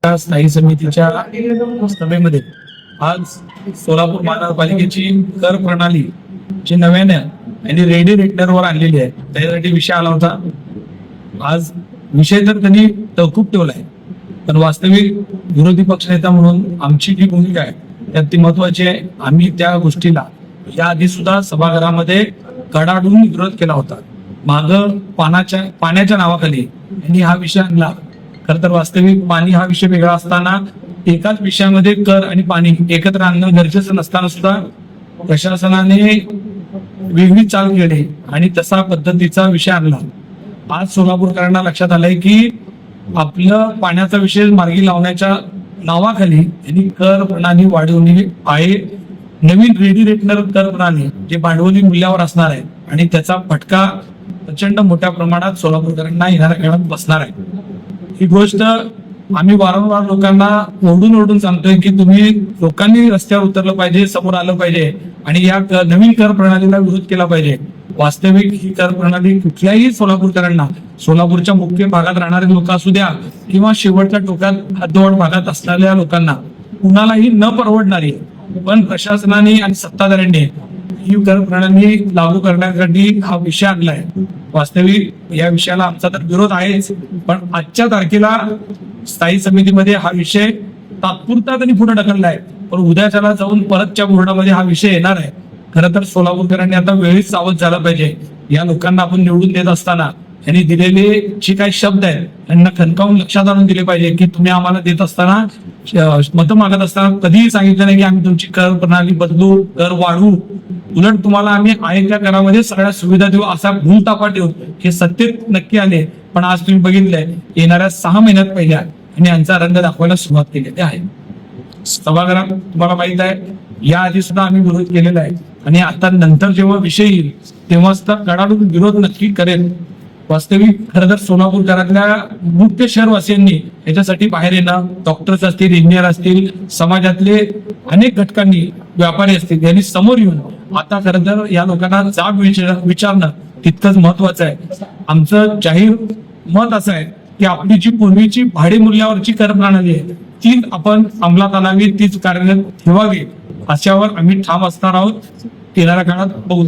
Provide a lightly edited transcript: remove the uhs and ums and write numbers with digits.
स्थायी समितीच्या सभेमध्ये आज सोलापूर महानगरपालिकेची कर प्रणाली जी नव्याने आणि रेडी रेटनरवर आणलेली आहे त्यासाठी विषय आला होता. आज विषय तर त्यांनी तहकूब ठेवलाय, पण वास्तविक विरोधी पक्षनेता म्हणून आमची जी भूमिका आहे त्यात ती महत्वाची आहे. आम्ही त्या गोष्टीला याआधी सुद्धा सभागृहामध्ये कडाडून विरोध केला होता. मागं पाण्याच्या नावाखाली यांनी हा विषय आणला. खर तर वास्तविक पाणी हा विषय वेगळा असताना एकाच विषयामध्ये कर आणि पाणी एकत्र आणणं गरजेचं नसताना सुद्धा प्रशासनाने वेगळी चाल केली आणि तसा पद्धतीचा विषय आणला. आज सोलापूरकरांना लक्षात आलंय की आपलं पाण्याचा विषय मार्गी लावण्याच्या नावाखाली यांनी कर प्रणाली वाढवली आहे. नवीन रेडी रेटनर कर प्रणाली जे भांडवली मूल्यावर असणार आहे आणि त्याचा फटका प्रचंड मोठ्या प्रमाणात सोलापूरकरांना येणाऱ्या काळात बसणार आहे. ही गोष्ट आम्ही वारंवार लोकांना ओरडून सांगतोय की तुम्ही लोकांनी रस्त्यावर उतरलं पाहिजे, समोर आलं पाहिजे आणि या नवीन कर प्रणालीला विरोध केला पाहिजे. वास्तविक ही कर प्रणाली कुठल्याही सोलापूरकरांना, सोलापूरच्या मुख्य भागात राहणारे लोक असू द्या किंवा शेवटच्या टोकात हद्दवाढ भागात असलेल्या लोकांना कुणालाही न परवडणारी, पण प्रशासनाने आणि सत्ताधाऱ्यांनी ही कर प्रणाली लागू करण्यासाठी हा विषय आणलाय. वास्तविक या विषयाला आमचा तर विरोध आहेच, पण आजच्या तारखेला स्थायी समितीमध्ये हा विषय तात्पुरता त्यांनी पुढे ढकललाय, पण उद्याच्याला जाऊन परतच्या बोर्डामध्ये हा विषय येणार आहे. खरं तर सोलापूरकरांनी आता वेळीच सावध झालं पाहिजे. या लोकांना आपण निवडून देत असताना यांनी दिलेले जे काही शब्द आहेत त्यांना खणकावून लक्षात आणून दिले पाहिजे की तुम्ही आम्हाला देत असताना, मतं मागत असताना कधीही सांगितलं नाही की आम्ही तुमची कर प्रणाली बदलू, कर वाढवू. उलट तुम्हाला आम्ही आहे त्या करामध्ये सगळ्या सुविधा देऊ असा भूलतापा ठेवू. हे सत्तेत नक्की आले, पण आज तुम्ही बघितलंय येणाऱ्या 6 महिन्यात पहिल्या आणि यांचा रंग दाखवायला सुरुवात केलेली आहे. सभागृहात तुम्हाला माहित आहे याआधी सुद्धा आम्ही विरोध केलेला आहे आणि आता नंतर जेव्हा विषय येईल तेव्हा सुद्धा कडाडून विरोध नक्की करेल. वास्तविक खरं तर सोलापूरकरातल्या मुख्य शहरवासियांनी याच्यासाठी बाहेर येणं, डॉक्टर्स असतील, इंजिनियर असतील, समाजातले अनेक घटकांनी, व्यापारी असतील, यांनी समोर येऊन आता खरं तर या लोकांना जाब विचारणं तितकंच महत्वाचं आहे. आमचं जाहीर मत असं आहे की आपली जी पूर्वीची भाडे मूल्यावरची कर प्रणाली आहे ती आपण अंमलात आणावी, तीच कार्यरत ठेवावी, अशावर आम्ही ठाम असणार आहोत. येणाऱ्या काळात बघू.